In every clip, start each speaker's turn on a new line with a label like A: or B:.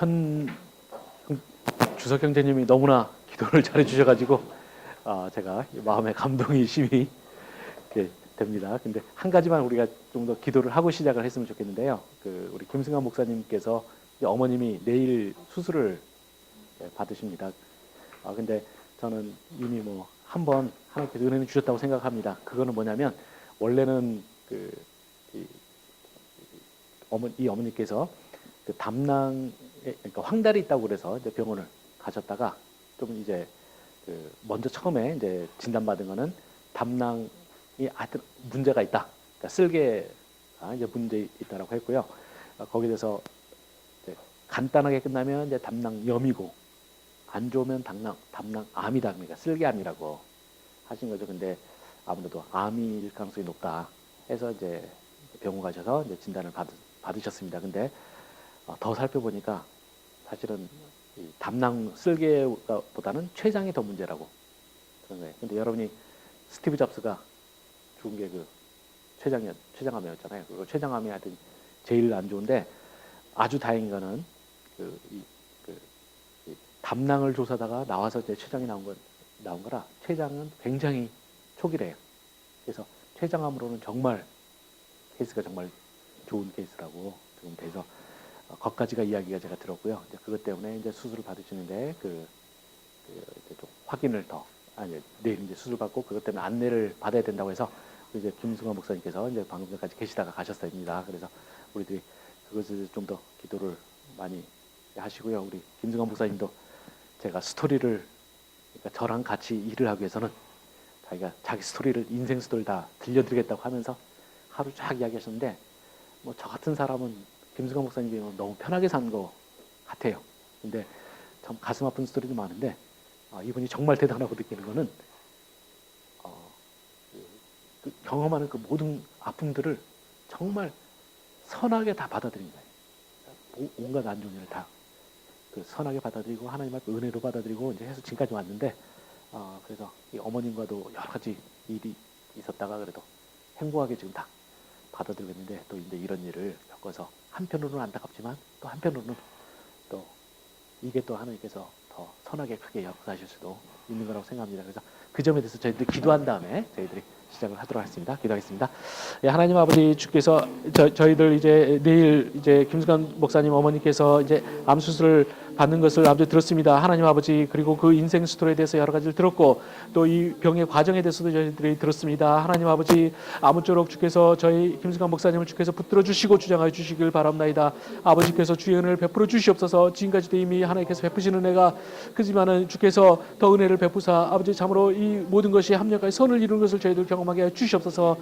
A: 현 주석 형제님이 너무나 기도를 잘해 주셔가지고 제가 마음의 감동이 심히 됩니다. 근데 한 가지만 우리가 좀 더 기도를 하고 시작을 했으면 좋겠는데요. 우리 김승환 목사님께서 어머님이 내일 수술을 받으십니다. 근데 저는 이미 뭐 한 번 하나님께서 은혜를 주셨다고 생각합니다. 그거는 뭐냐면 원래는 이 어머니께서 담낭에 그러니까 황달이 있다고 그래서 이제 병원을 가셨다가 좀 이제 먼저 처음에 이제 진단받은 거는 담낭이 하여튼 문제가 있다. 그러니까 쓸개가 이제 문제 있다라고 했고요. 거기에 대해서 이제 간단하게 끝나면 이제 담낭염이고 안 좋으면 담낭암이다. 그러니까 쓸개암이라고 하신 거죠. 근데 아무래도 암일 가능성이 높다 해서 이제 병원 가셔서 이제 진단을 받으셨습니다. 근데 더 살펴보니까 사실은 이 담낭 쓸개보다는 췌장이 더 문제라고 그런 거예요. 근데 여러분이 스티브 잡스가 죽은 게 췌장암이었잖아요. 그 췌장암이 하여튼 제일 안 좋은데 아주 다행인 거는 이 담낭을 조사하다가 나와서 이제 췌장이 나온 거라 췌장은 굉장히 초기래요. 그래서 췌장암으로는 정말 케이스가 정말 좋은 케이스라고 지금 돼서 거기까지가 이야기가 제가 들었고요. 이제 그것 때문에 이제 수술을 받으시는데 이제 좀 확인을 내일 이제 수술 받고 그것 때문에 안내를 받아야 된다고 해서 이제 김승환 목사님께서 이제 방금 전까지 계시다가 가셨습니다. 그래서 우리들이 그것을 좀 더 기도를 많이 하시고요. 우리 김승환 목사님도 제가 스토리를 그러니까 저랑 같이 일을 하기 위해서는 자기가 자기 스토리를 인생 스토리를 다 들려드리겠다고 하면서 하루 쫙 이야기하셨는데 뭐 저 같은 사람은 김승환 목사님이 너무 편하게 산 것 같아요. 근데 참 가슴 아픈 스토리도 많은데 이분이 정말 대단하고 느끼는 거는 경험하는 그 모든 아픔들을 정말 선하게 다 받아들인 거예요. 온갖 안 좋은 일을 다 선하게 받아들이고 하나님 앞에 은혜로 받아들이고 이제 해서 지금까지 왔는데 그래서 이 어머님과도 여러 가지 일이 있었다가 그래도 행복하게 지금 다 받아들이고 있는데 또 이제 이런 일을 겪어서 한편으로는 안타깝지만 또 한편으로는 또 이게 또 하나님께서 더 선하게 크게 역사하실 수도 있는 거라고 생각합니다. 그래서 그 점에 대해서 저희들이 기도한 다음에 저희들이 시작을 하도록 하겠습니다. 기도하겠습니다. 하나님 아버지 주께서 저희들 이제 내일 이제 김승환 목사님 어머니께서 이제 암 수술을 받는 것을 아버지 들었습니다. 하나님 아버지 그리고 그 인생 스토리에 대해서 여러 가지를 들었고 또 이 병의 과정에 대해서도 저희들이 들었습니다. 하나님 아버지 아무쪼록 주께서 저희 김승환 목사님을 주께서 붙들어 주시고 주장하여 주시길 바랍나이다. 아버지께서 주의 은혜를 베풀어 주시옵소서. 지금까지도 이미 하나님께서 베푸시는 은혜가 크지만은 주께서 더 은혜를 베푸사 아버지 참으로 이 모든 것이 합력하여 선을 이루는 것을 저희들 경험하게 하여 주시옵소서.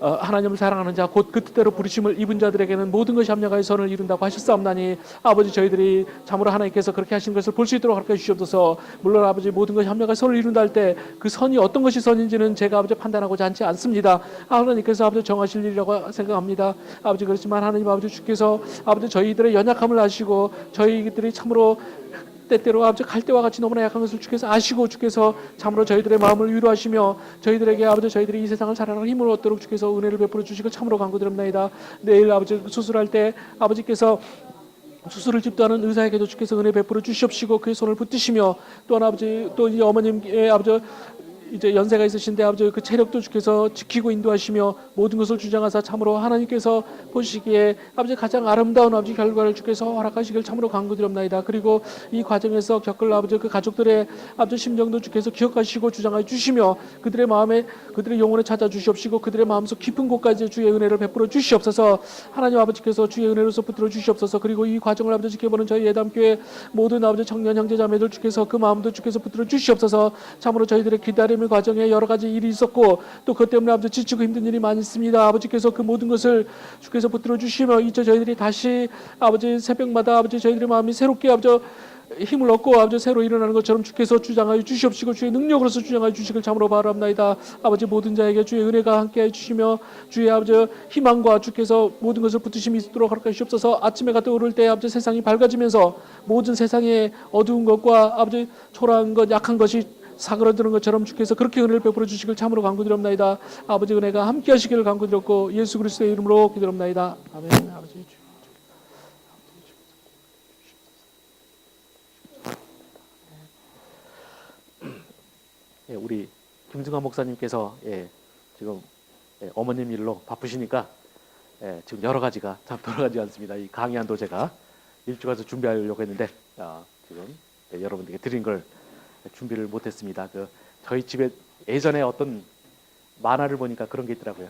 A: 하나님을 사랑하는 자 곧 그 뜻대로 부르심을 입은 자들에게는 모든 것이 합력하여 선을 이룬다고 하셨사옵나니 아버지 저희들이 참으로 하나님께서 그렇게 하신 것을 볼 수 있도록 하여 주시옵소서. 물론 아버지 모든 것이 합력하여 선을 이룬다 할 때 그 선이 어떤 것이 선인지는 제가 아버지 판단하고자 하지 않습니다. 하나님께서 아버지 정하실 일이라고 생각합니다. 아버지 그렇지만 하나님 아버지 주께서 아버지 저희들의 연약함을 아시고 저희들이 참으로 때때로 아버지 갈대와 같이 너무나 약한 것을 주께서 아시고 주께서 참으로 저희들의 마음을 위로하시며 저희들에게 아버지 저희들이 이 세상을 살아가는 힘을 얻도록 주께서 은혜를 베풀어 주시고 참으로 간구드립니다. 내일 아버지 수술할 때 아버지께서 수술을 집도하는 의사에게도 주께서 은혜 베풀어 주시옵시고 그의 손을 붙드시며 또한 아버지 또 이 어머님의 아버지 이제 연세가 있으신데 아버지 그 체력도 주께서 지키고 인도하시며 모든 것을 주장하사 참으로 하나님께서 보시기에 아버지 가장 아름다운 아버지 결과를 주께서 허락하시길 참으로 간구드립니다. 그리고 이 과정에서 겪을 아버지 그 가족들의 아버지 심정도 주께서 기억하시고 주장하여 주시며 그들의 마음에 그들의 영혼에 찾아 주시옵시고 그들의 마음속 깊은 곳까지 주의 은혜를 베풀어 주시옵소서. 하나님 아버지께서 주의 은혜로서 붙들어 주시옵소서. 그리고 이 과정을 아버지 지켜보는 저희 예담교회 모든 아버지 청년 형제자매들 주께서 그 마음도 주께서 붙들어 주시옵소서. 참으로 저희들의 기다림 과정에 여러 가지 일이 있었고 또 그것 때문에 아버지 지치고 힘든 일이 많이 있습니다. 아버지께서 그 모든 것을 주께서 붙들어 주시며 이제 저희들이 다시 아버지 새벽마다 아버지 저희들의 마음이 새롭게 아버지 힘을 얻고 아버지 새로 일어나는 것처럼 주께서 주장하여 주시옵시고 주의 능력으로서 주장하여 주시길 참으로 바랍나이다. 아버지 모든 자에게 주의 은혜가 함께하여 주시며 주의 아버지 희망과 주께서 모든 것을 붙드심이 있도록 하여 주시옵소서. 아침에가 떠오를 때 아버지 세상이 밝아지면서 모든 세상의 어두운 것과 아버지 초라한 것 약한 것이 사그러드는 것처럼 주께서 그렇게 은혜를 베풀어 주시길 참으로 간구드립나이다. 아버지 은혜가 함께 하시기를 간구드렸고 예수 그리스도의 이름으로 기도합나이다. 아멘. 아버지 우리 김승환 목사님께서 지금 어머님 일로 바쁘시니까 지금 여러 가지가 참 돌아가지 않습니다. 이 강의안도 제가 일주가서 준비하려고 했는데 지금 여러분들께 드린 걸 준비를 못했습니다. 저희 집에 예전에 어떤 만화를 보니까 그런 게 있더라고요.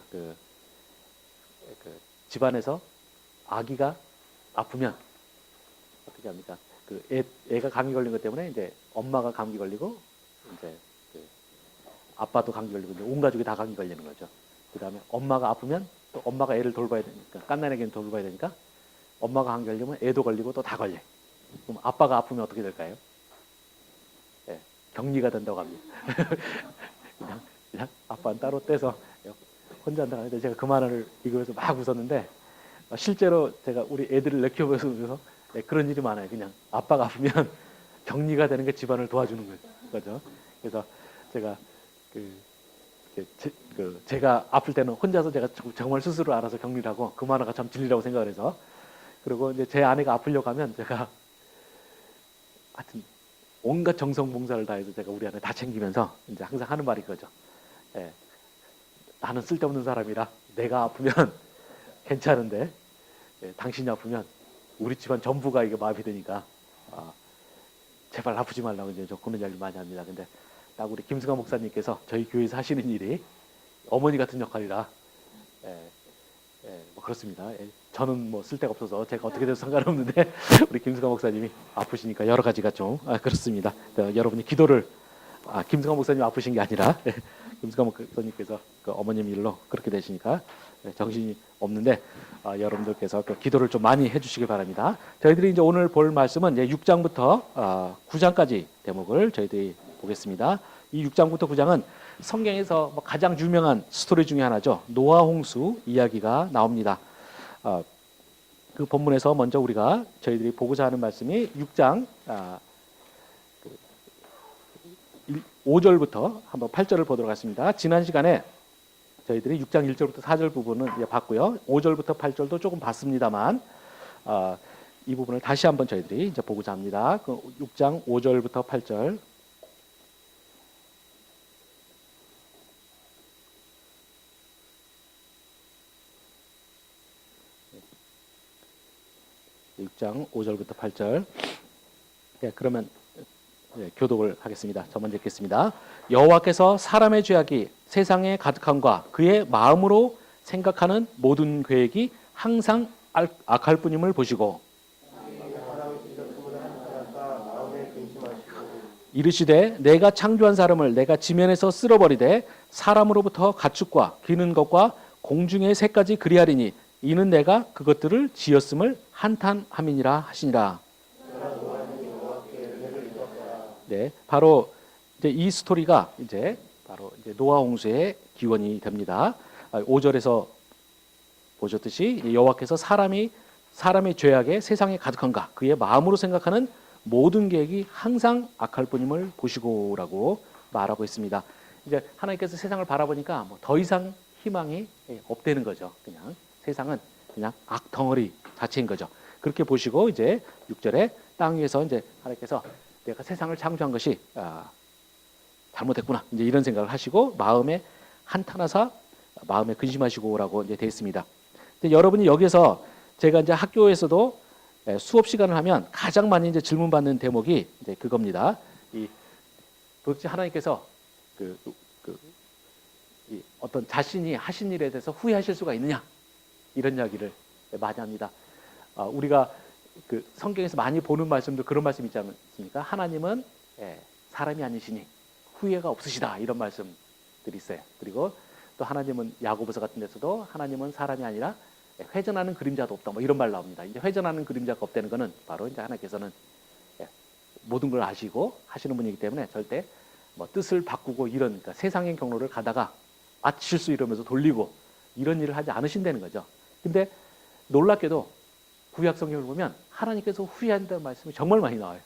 A: 집안에서 아기가 아프면 어떻게 합니까? 애가 감기 걸린 것 때문에 이제 엄마가 감기 걸리고 이제 아빠도 감기 걸리고 이제 온 가족이 다 감기 걸리는 거죠. 그 다음에 엄마가 아프면 또 엄마가 애를 돌봐야 되니까 갓난아기는 돌봐야 되니까 엄마가 감기 걸리면 애도 걸리고 또 다 걸려. 그럼 아빠가 아프면 어떻게 될까요? 격리가 된다고 합니다. 그냥 아빠는 따로 떼서 혼자 한다고 하는데 제가 그 말을 이거에서 막 웃었는데 실제로 제가 우리 애들을 키워보면서 그런 일이 많아요. 그냥 아빠가 아프면 격리가 되는 게 집안을 도와주는 거죠. 그래서 제가 제가 아플 때는 혼자서 제가 정말 스스로 알아서 격리를 하고 그 만화가 참 진리라고 생각을 해서 그리고 이제 제 아내가 아프려고 하면 제가 하여튼 온갖 정성 봉사를 다해서 제가 우리 아내 다 챙기면서 이제 항상 하는 말이 그거죠. 나는 쓸데없는 사람이라 내가 아프면 괜찮은데 당신이 아프면 우리 집안 전부가 이게 마음이 드니까 제발 아프지 말라고 이제 저 그런 이야기를 많이 합니다. 근데 딱 우리 김승환 목사님께서 저희 교회에서 하시는 일이 어머니 같은 역할이라 뭐 그렇습니다. 저는 뭐 쓸데가 없어서 제가 어떻게 돼도 상관없는데 우리 김승환 목사님이 아프시니까 여러 가지가 좀 그렇습니다. 여러분이 기도를 김승환 목사님 아프신 게 아니라 김승환 목사님께서 그 어머님 일로 그렇게 되시니까 정신이 없는데 여러분들께서 그 기도를 좀 많이 해주시길 바랍니다. 저희들이 이제 오늘 볼 말씀은 이제 6장부터 9장까지 대목을 저희들이 보겠습니다. 이 6장부터 9장은 성경에서 뭐 가장 유명한 스토리 중에 하나죠. 노아 홍수 이야기가 나옵니다. 그 본문에서 먼저 우리가 저희들이 보고자 하는 말씀이 6장 5절부터 한번 8절을 보도록 하겠습니다. 지난 시간에 저희들이 6장 1절부터 4절 부분은 이제 봤고요. 5절부터 8절도 조금 봤습니다만 이 부분을 다시 한번 저희들이 이제 보고자 합니다. 그 6장 5절부터 8절. 네, 6장 5절부터 8절. 그러면 교독을 하겠습니다. 저 먼저 읽겠습니다. 여호와께서 사람의 죄악이 세상에 가득함과 그의 마음으로 생각하는 모든 계획이 항상 악할 뿐임을 보시고 이르시되 내가 창조한 사람을 내가 지면에서 쓸어버리되 사람으로부터 가축과 기는 것과 공중의 새까지 그리하리니 이는 내가 그것들을 지었음을 한탄함이니라 하시니라. 네, 바로 이제 이 스토리가 이제 바로 이제 노아 홍수의 기원이 됩니다. 5절에서 보셨듯이 여호와께서 사람의 죄악에 세상에 가득한가 그의 마음으로 생각하는 모든 계획이 항상 악할 뿐임을 보시고라고 말하고 있습니다. 이제 하나님께서 세상을 바라보니까 뭐 더 이상 희망이 없다는 거죠. 그냥 세상은 그냥 악덩어리 자체인 거죠. 그렇게 보시고 이제 6절에 땅 위에서 이제 하나님께서 내가 세상을 창조한 것이 잘못했구나. 이제 이런 생각을 하시고 마음에 한탄하사 마음에 근심하시고라고 이제 되어 있습니다. 근데 여러분이 여기서 제가 이제 학교에서도 수업 시간을 하면 가장 많이 이제 질문 받는 대목이 이제 그겁니다. 도대체 하나님께서 이 어떤 자신이 하신 일에 대해서 후회하실 수가 있느냐 이런 이야기를 많이 합니다. 우리가 그 성경에서 많이 보는 말씀도 그런 말씀 있지 않습니까? 하나님은 사람이 아니시니 후회가 없으시다 이런 말씀들이 있어요. 그리고 또 하나님은 야고보서 같은 데서도 하나님은 사람이 아니라 회전하는 그림자도 없다 뭐 이런 말 나옵니다. 이제 회전하는 그림자가 없다는 것은 바로 이제 하나님께서는 모든 걸 아시고 하시는 분이기 때문에 절대 뭐 뜻을 바꾸고 이런 그러니까 세상의 경로를 가다가 실수 이러면서 돌리고 이런 일을 하지 않으신다는 거죠. 근데 놀랍게도 구약 성경을 보면 하나님께서 후회한다는 말씀이 정말 많이 나와요.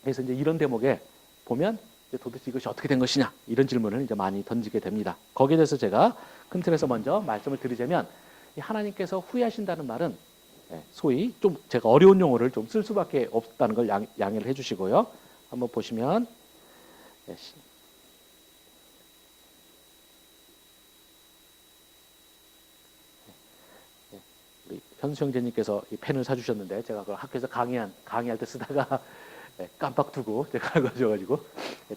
A: 그래서 이제 이런 대목에 보면 도대체 이것이 어떻게 된 것이냐 이런 질문을 이제 많이 던지게 됩니다. 거기에 대해서 제가 큰 틀에서 먼저 말씀을 드리자면 하나님께서 후회하신다는 말은 소위 좀 제가 어려운 용어를 좀 쓸 수밖에 없다는 걸 양해를 해주시고요. 한번 보시면 예, 우리 현수 형제님께서 이 펜을 사주셨는데 제가 그 학교에서 강의할 때 쓰다가 깜빡 두고 제가 가져가지고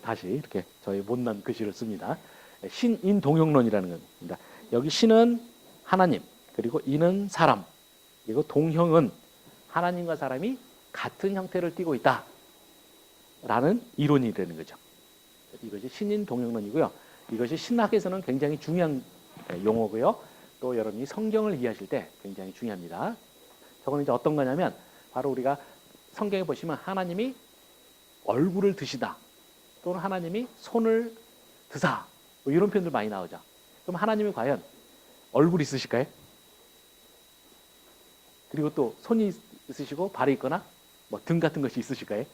A: 다시 이렇게 저희 못난 글씨를 씁니다. 신인동용론이라는 겁니다. 여기 신은 하나님, 그리고 인은 사람, 그리고 동형은 하나님과 사람이 같은 형태를 띠고 있다라는 이론이라는 거죠. 이것이 신인동용론이고요. 이것이 신학에서는 굉장히 중요한 용어고요. 또 여러분이 성경을 이해하실 때 굉장히 중요합니다. 저거는 이제 어떤 거냐면 바로 우리가 성경에 보시면 하나님이 얼굴을 드시다, 또는 하나님이 손을 드사, 뭐 이런 표현들 많이 나오죠. 그럼 하나님이 과연 얼굴이 있으실까요? 그리고 또 손이 있으시고 발이 있거나 뭐 등 같은 것이 있으실까요?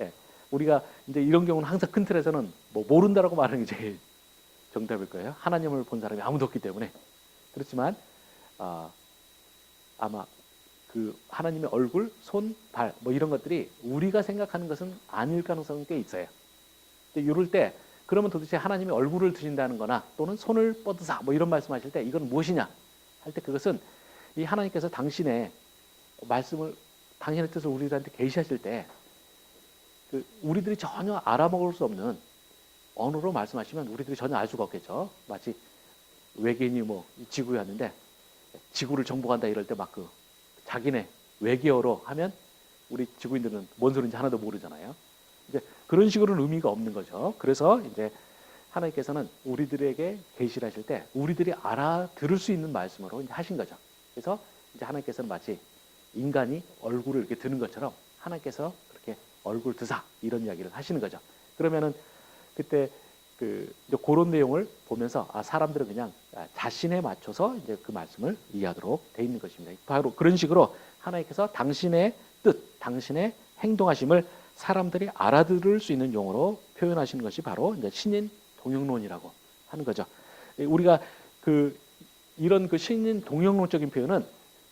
A: 예. 우리가 이제 이런 경우는 항상 큰 틀에서는 뭐 모른다라고 말하는 게 제일 정답일 거예요. 하나님을 본 사람이 아무도 없기 때문에. 그렇지만 아마 그 하나님의 얼굴, 손, 발 뭐 이런 것들이 우리가 생각하는 것은 아닐 가능성이 꽤 있어요. 근데 이럴 때 그러면 도대체 하나님이 얼굴을 드신다는 거나 또는 손을 뻗으사 뭐 이런 말씀하실 때 이건 무엇이냐 할 때 그것은 이 하나님께서 당신의 말씀을, 당신의 뜻을 우리들한테 계시하실 때 그 우리들이 전혀 알아먹을 수 없는 언어로 말씀하시면 우리들이 전혀 알 수가 없겠죠. 마치 외계인이 뭐 지구에 왔는데 지구를 정복한다 이럴 때 막 그 자기네 외계어로 하면 우리 지구인들은 뭔 소리인지 하나도 모르잖아요. 이제 그런 식으로는 의미가 없는 거죠. 그래서 이제 하나님께서는 우리들에게 계시를 하실 때 우리들이 알아들을 수 있는 말씀으로 이제 하신 거죠. 그래서 이제 하나님께서는 마치 인간이 얼굴을 이렇게 드는 것처럼 하나님께서 그렇게 얼굴 드사 이런 이야기를 하시는 거죠. 그러면은 그때 이제 그런 내용을 보면서 사람들은 그냥 자신에 맞춰서 이제 그 말씀을 이해하도록 돼 있는 것입니다. 바로 그런 식으로 하나님께서 당신의 뜻, 당신의 행동하심을 사람들이 알아들을 수 있는 용어로 표현하시는 것이 바로 이제 신인 동용론이라고 하는 거죠. 우리가 이런 신인 동용론적인 표현은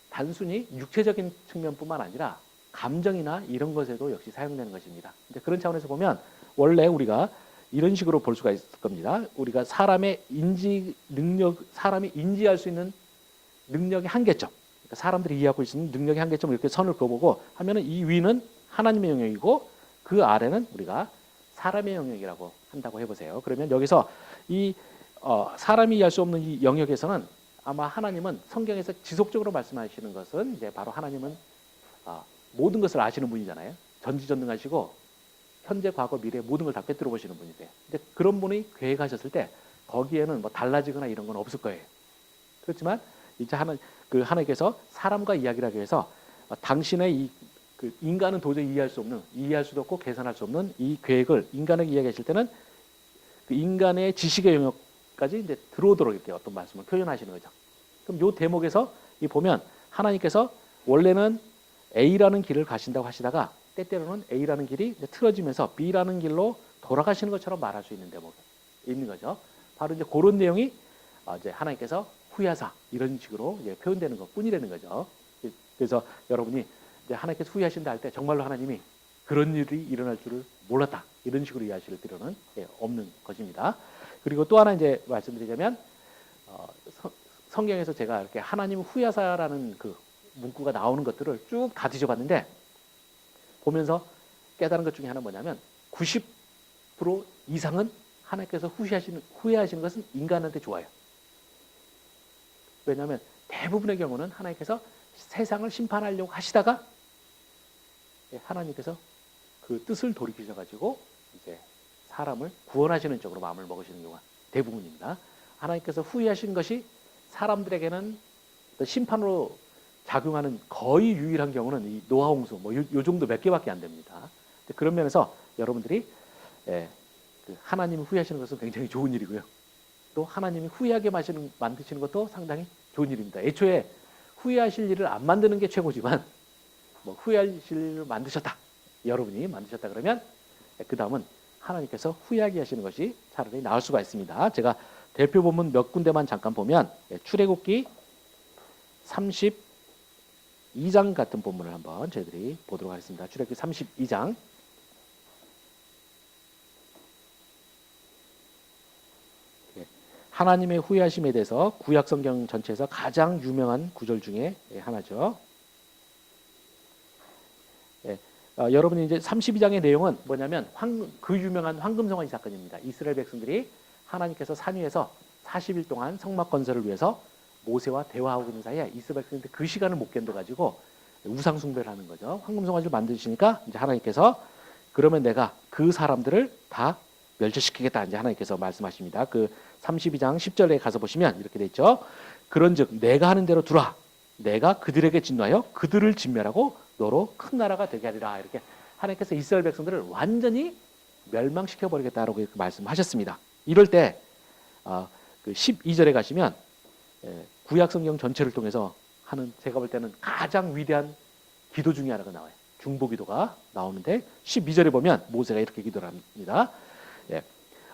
A: 단순히 육체적인 측면뿐만 아니라 감정이나 이런 것에도 역시 사용되는 것입니다. 이제 그런 차원에서 보면 원래 우리가 이런 식으로 볼 수가 있을 겁니다. 우리가 사람의 인지 능력, 사람이 인지할 수 있는 능력의 한계점, 그러니까 사람들이 이해하고 있는 능력의 한계점을 이렇게 선을 그어보고 하면은 이 위는 하나님의 영역이고 그 아래는 우리가 사람의 영역이라고 한다고 해보세요. 그러면 여기서 이 사람이 이해할 수 없는 이 영역에서는 아마 하나님은 성경에서 지속적으로 말씀하시는 것은 이제 바로 하나님은 모든 것을 아시는 분이잖아요. 전지전능하시고 현재, 과거, 미래 모든 걸 다 꿰뚫어 보시는 분이세요. 근데 그런 분이 계획하셨을 때 거기에는 뭐 달라지거나 이런 건 없을 거예요. 그렇지만 이제 하나님께서 사람과 이야기를 하기 위해서 당신의 인간은 도저히 이해할 수도 없고 계산할 수 없는 이 계획을 인간에게 이야기하실 때는 그 인간의 지식의 영역까지 이제 들어오도록 이렇게 어떤 말씀을 표현하시는 거죠. 그럼 요 대목에서 보면 하나님께서 원래는 A라는 길을 가신다고 하시다가 때때로는 A라는 길이 틀어지면서 B라는 길로 돌아가시는 것처럼 말할 수 있는 대목이 있는 거죠. 바로 이제 그런 내용이 이제 하나님께서 후회하사 이런 식으로 이제 표현되는 것뿐이라는 거죠. 그래서 여러분이 이제 하나님께서 후회하신다 할 때 정말로 하나님이 그런 일이 일어날 줄을 몰랐다 이런 식으로 이해하실 필요는 없는 것입니다. 그리고 또 하나 이제 말씀드리자면 성경에서 제가 이렇게 하나님 후회하사라는 그 문구가 나오는 것들을 쭉 다 뒤져봤는데 보면서 깨달은 것 중에 하나는 뭐냐면 90% 이상은 하나님께서 후회하시는 것은 인간한테 좋아요. 왜냐하면 대부분의 경우는 하나님께서 세상을 심판하려고 하시다가 하나님께서 그 뜻을 돌이키셔가지고 이제 사람을 구원하시는 쪽으로 마음을 먹으시는 경우가 대부분입니다. 하나님께서 후회하신 것이 사람들에게는 심판으로 작용하는 거의 유일한 경우는 이 노아 홍수 요 정도 몇 개밖에 안 됩니다. 그런 면에서 여러분들이 그 하나님이 후회하시는 것은 굉장히 좋은 일이고요. 또 하나님이 후회하게 만드시는 것도 상당히 좋은 일입니다. 애초에 후회하실 일을 안 만드는 게 최고지만 뭐 후회하실 일을 만드셨다. 여러분이 만드셨다 그러면 그 다음은 하나님께서 후회하게 하시는 것이 차라리 나을 수가 있습니다. 제가 대표 본문 몇 군데만 잠깐 보면 출애굽기 32장 같은 본문을 한번 저희들이 보도록 하겠습니다. 출애굽기 32장 하나님의 후회하심에 대해서 구약 성경 전체에서 가장 유명한 구절 중에 하나죠. 예, 여러분이 이제 32장의 내용은 뭐냐면 그 유명한 황금성화지 사건입니다. 이스라엘 백성들이 하나님께서 산 위에서 40일 동안 성막 건설을 위해서 모세와 대화하고 있는 사이에 이스라엘 백성들이 그 시간을 못 견뎌가지고 우상 숭배를 하는 거죠. 황금성화지를 만드시니까 이제 하나님께서 그러면 내가 그 사람들을 다 멸절시키겠다 이제 하나님께서 말씀하십니다. 그 32장 10절에 가서 보시면 이렇게 돼 있죠. 그런즉 내가 하는 대로 두라. 내가 그들에게 진노하여 그들을 진멸하고 너로 큰 나라가 되게 하리라. 이렇게 하나님께서 이스라엘 백성들을 완전히 멸망시켜 버리겠다라고 이렇게 말씀하셨습니다. 이럴 때 그 12절에 가시면 구약 성경 전체를 통해서 하는 제가 볼 때는 가장 위대한 기도 중에 하나가 나와요. 중보기도가 나오는데 12절에 보면 모세가 이렇게 기도를 합니다.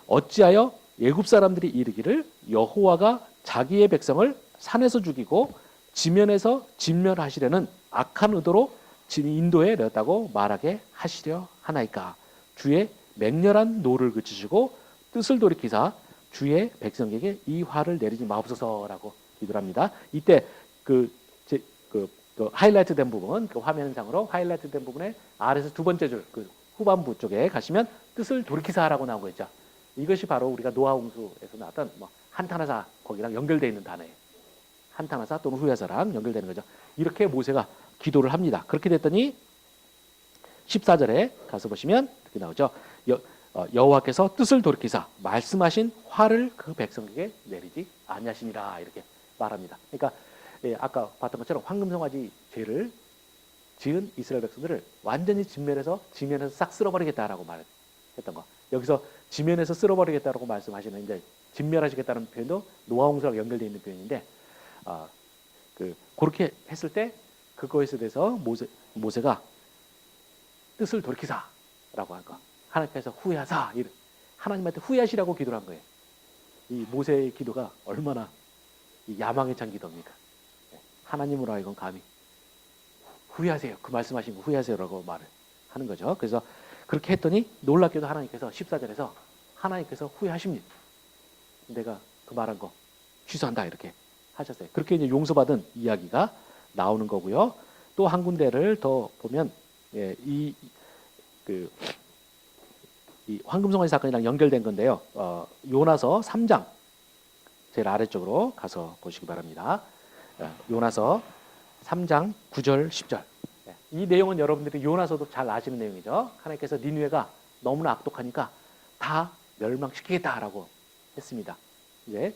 A: 어찌하여 애굽 사람들이 이르기를 여호와가 자기의 백성을 산에서 죽이고 지면에서 진멸하시려는 악한 의도로 인도에 내었다고 말하게 하시려 하나이까. 주의 맹렬한 노를 그치시고 뜻을 돌이키사 주의 백성에게 이 화를 내리지 마옵소서라고 기도를 합니다. 이때 그 하이라이트 된 부분, 그 화면상으로 하이라이트 된 부분에 아래에서 두 번째 줄, 그 후반부 쪽에 가시면 뜻을 돌이키사라고 나오고 있죠. 이것이 바로 우리가 노아 홍수에서 나왔던 한탄하사 거기랑 연결되어 있는 단어예요. 한탄하사 또는 후야사랑 연결되는 거죠. 이렇게 모세가 기도를 합니다. 그렇게 됐더니 14절에 가서 보시면 이렇게 나오죠. 여호와께서 뜻을 돌이키사 말씀하신 화를 그 백성에게 내리지 아니하시니라 이렇게 말합니다. 그러니까 아까 봤던 것처럼 황금성화지 죄를 지은 이스라엘 백성들을 완전히 지면에서 싹 쓸어버리겠다라고 말했던 거. 여기서 지면에서 쓸어버리겠다라고 말씀하시는 이제 진멸하시겠다는 표현도 노아 홍수랑 연결되어 있는 표현인데 그렇게 했을 때 그거에 대해서 모세가 뜻을 돌이키사라고 한 거. 하나님께서 후회하사 하나님한테 후회하시라고 기도를 한 거예요. 이 모세의 기도가 얼마나 야망에 찬 기도입니까? 하나님으로 하여금 감히 후회하세요. 그 말씀하신 거 후회하세요라고 말을 하는 거죠. 그래서 그렇게 했더니 놀랍게도 하나님께서 14절에서 하나님께서 후회하십니다. 내가 그 말한 거 취소한다 이렇게 하셨어요. 그렇게 이제 용서받은 이야기가 나오는 거고요. 또 한 군데를 더 보면 이 황금성화지 사건이랑 연결된 건데요. 요나서 3장 제일 아래쪽으로 가서 보시기 바랍니다. 요나서 3장 9절 10절. 이 내용은 여러분들이 요나서도 잘 아시는 내용이죠. 하나님께서 니느웨가 너무나 악독하니까 다 멸망시키겠다라고 했습니다. 이제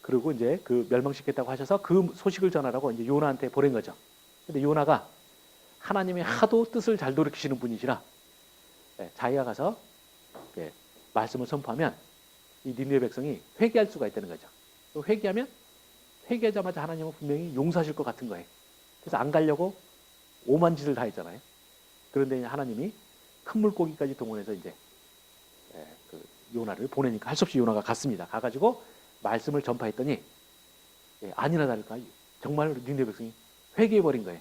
A: 그리고 이제 그 멸망시키겠다고 하셔서 그 소식을 전하라고 이제 요나한테 보낸 거죠. 근데 요나가 하나님이 하도 뜻을 잘 돌이키시는 분이시라 자기가 가서 말씀을 선포하면 이 니느웨 백성이 회개할 수가 있다는 거죠. 회개하자마자 하나님은 분명히 용서하실 것 같은 거예요. 그래서 안 가려고 오만 짓을 다 했잖아요. 그런데 하나님이 큰 물고기까지 동원해서 이제 그 요나를 보내니까 할 수 없이 요나가 갔습니다. 가가지고 말씀을 전파했더니 아니나 다를까 정말 니느웨 백성이 회개해버린 거예요.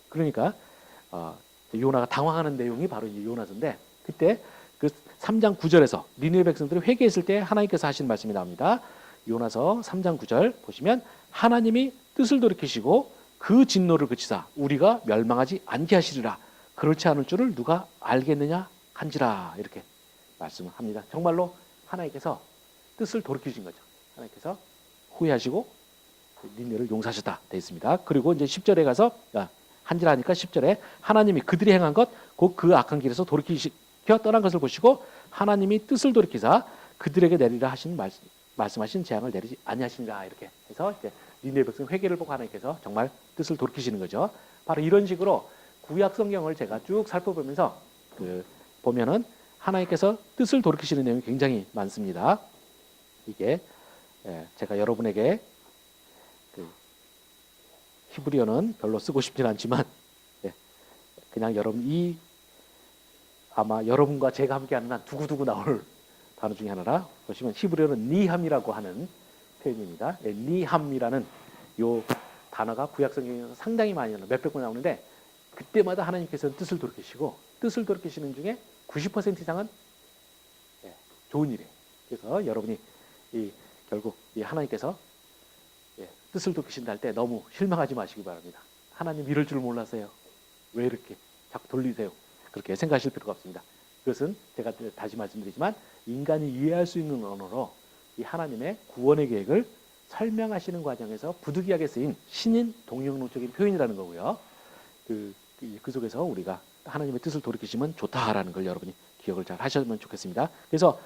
A: 그러니까 요나가 당황하는 내용이 바로 이 요나서인데 그때 그 3장 9절에서 니느웨 백성들이 회개했을 때 하나님께서 하신 말씀이 나옵니다. 요나서 3장 9절 보시면 하나님이 뜻을 돌이키시고 그 진노를 그치사 우리가 멸망하지 않게 하시리라. 그렇지 않을 줄을 누가 알겠느냐 한지라 이렇게 말씀을 합니다. 정말로 하나님께서 뜻을 돌이키신 거죠. 하나님께서 후회하시고 니느웨를 용서하셨다 되어 있습니다. 그리고 이제 10절에 가서 한지라 하니까 10절에 하나님이 그들이 행한 것 곧 그 악한 길에서 돌이키켜 떠난 것을 보시고 하나님이 뜻을 돌이키사 그들에게 내리라 하신 말씀하신 재앙을 내리지 아니하시니라 이렇게 해서 이제 니느웨 백성 회개를 보고 하나님께서 정말 뜻을 돌이키시는 거죠. 바로 이런 식으로 구약 성경을 제가 쭉 살펴보면서 보면은 하나님께서 뜻을 돌이키시는 내용이 굉장히 많습니다. 이게 제가 여러분에게 히브리어는 별로 쓰고 싶진 않지만 그냥 여러분 아마 여러분과 제가 함께하는 한 두고두고 나올 단어 중에 하나라 보시면 히브리어는 니함이라고 하는 표현입니다. 니함이라는 요 단어가 구약 성경에서 상당히 많이 나와요. 몇백 번 나오는데 그때마다 하나님께서는 뜻을 돌이키시고 뜻을 돌이키시는 중에 90% 이상은 좋은 일이에요. 그래서 여러분이 결국 하나님께서 뜻을 돌리신다 할 때 너무 실망하지 마시기 바랍니다. 하나님 이럴 줄 몰랐어요. 왜 이렇게 자꾸 돌리세요? 그렇게 생각하실 필요가 없습니다. 그것은 제가 다시 말씀드리지만 인간이 이해할 수 있는 언어로 이 하나님의 구원의 계획을 설명하시는 과정에서 부득이하게 쓰인 신인 동영론적인 표현이라는 거고요. 그 속에서 우리가 하나님의 뜻을 돌이키시면 좋다라는 걸 여러분이 기억을 잘 하셨으면 좋겠습니다. 그래서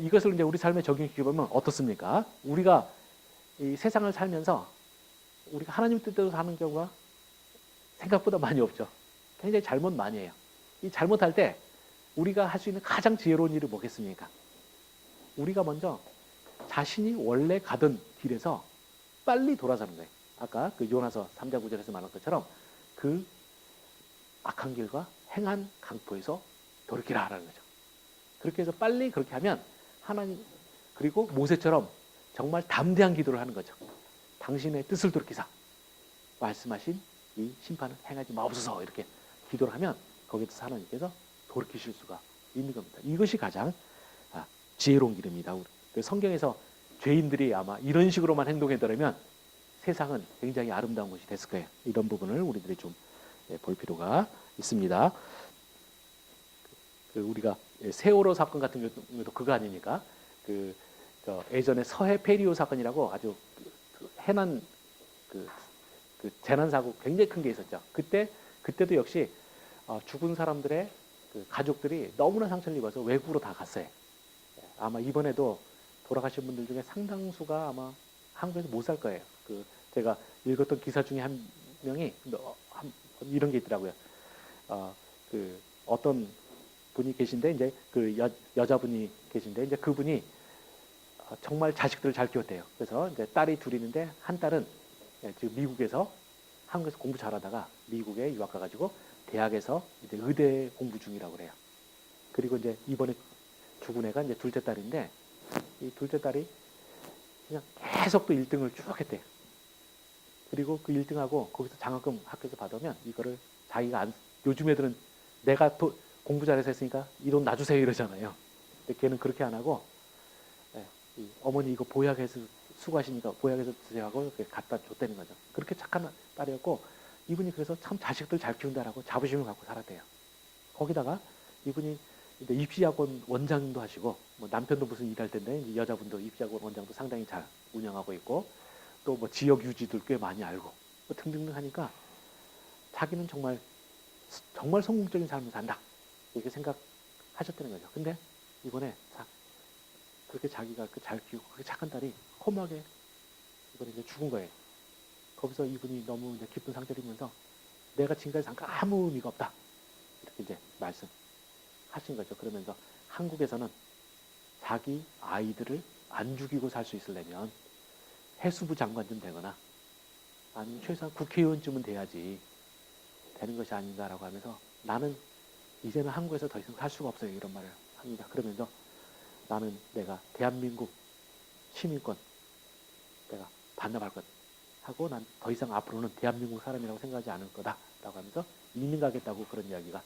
A: 이것을 이제 우리 삶에 적용해 보면 어떻습니까? 우리가 이 세상을 살면서 우리가 하나님 뜻대로 사는 경우가 생각보다 많이 없죠. 굉장히 잘못 많이 해요. 이 잘못할 때 우리가 할 수 있는 가장 지혜로운 일이 뭐겠습니까? 우리가 먼저 자신이 원래 가던 길에서 빨리 돌아서는 거예요. 아까 그 요나서 3장 9절에서 말한 것처럼 그 악한 길과 행한 강포에서 돌이키라라는 거죠. 그렇게 해서 빨리 그렇게 하면 하나님, 그리고 모세처럼 정말 담대한 기도를 하는 거죠. 당신의 뜻을 돌이키사 말씀하신 이 심판을 행하지 마옵소서 이렇게 기도를 하면 거기에서 하나님께서 돌이키실 수가 있는 겁니다. 이것이 가장 지혜로운 길입니다. 성경에서 죄인들이 아마 이런 식으로만 행동했더라면 세상은 굉장히 아름다운 곳이 됐을 거예요. 이런 부분을 우리들이 좀 볼 필요가 있습니다. 우리가 세월호 사건 같은 경우도 그거 아닙니까? 예전에 서해 페리오 사건이라고 아주 해난 그 재난 사고 굉장히 큰 게 있었죠. 그때도 역시 죽은 사람들의 가족들이 너무나 상처를 입어서 외국으로 다 갔어요. 아마 이번에도 돌아가신 분들 중에 상당수가 아마 한국에서 못 살 거예요. 제가 읽었던 기사 중에 한 명이 이런 게 있더라고요. 어떤 분이 계신데 이제 여자분이 계신데 이제 그분이 정말 자식들을 잘 키웠대요. 그래서 이제 딸이 둘이 있는데 한 딸은 지금 미국에서 한국에서 공부 잘하다가 미국에 유학 가가지고 대학에서 이제 의대 공부 중이라고 그래요. 그리고 이제 이번에 죽은 애가 이제 둘째 딸인데 이 둘째 딸이 그냥 계속 또 1등을 쭉 했대요. 그리고 그 1등하고 거기서 장학금 학교에서 받으면 이거를 자기가 요즘 애들은 내가 공부 잘해서 했으니까 이 돈 놔주세요 이러잖아요. 근데 걔는 그렇게 안 하고 어머니 이거 보약해서 수고하시니까 보약해서 드세요 하고 이렇게 갖다 줬다는 거죠. 그렇게 착한 딸이었고 이분이 그래서 참 자식들 잘 키운다라고 자부심을 갖고 살았대요. 거기다가 이분이 이제 입시학원 원장도 하시고 뭐 남편도 무슨 일할 텐데 이제 여자분도 입시학원 원장도 상당히 잘 운영하고 있고 또 뭐 지역 유지들 꽤 많이 알고 뭐 등등등 하니까 자기는 정말 성공적인 삶을 산다 이렇게 생각하셨다는 거죠. 근데 이번에 그렇게 자기가 잘 키우고 그렇게 착한 딸이 허무하게 이번에 이제 죽은 거예요. 거기서 이분이 너무 이제 깊은 상처를 입으면서 내가 지금까지 산 거 아무 의미가 없다 이렇게 이제 말씀하신 거죠. 그러면서 한국에서는 자기 아이들을 안 죽이고 살 수 있으려면 해수부 장관 좀 되거나 아니면 최소한 국회의원쯤은 돼야지 되는 것이 아닌가라고 하면서 나는 이제는 한국에서 더 이상 살 수가 없어요 이런 말을 합니다. 그러면서 나는 내가 대한민국 시민권 내가 반납할 것 하고 난 더 이상 앞으로는 대한민국 사람이라고 생각하지 않을 거다라고 하면서 이민 가겠다고 그런 이야기가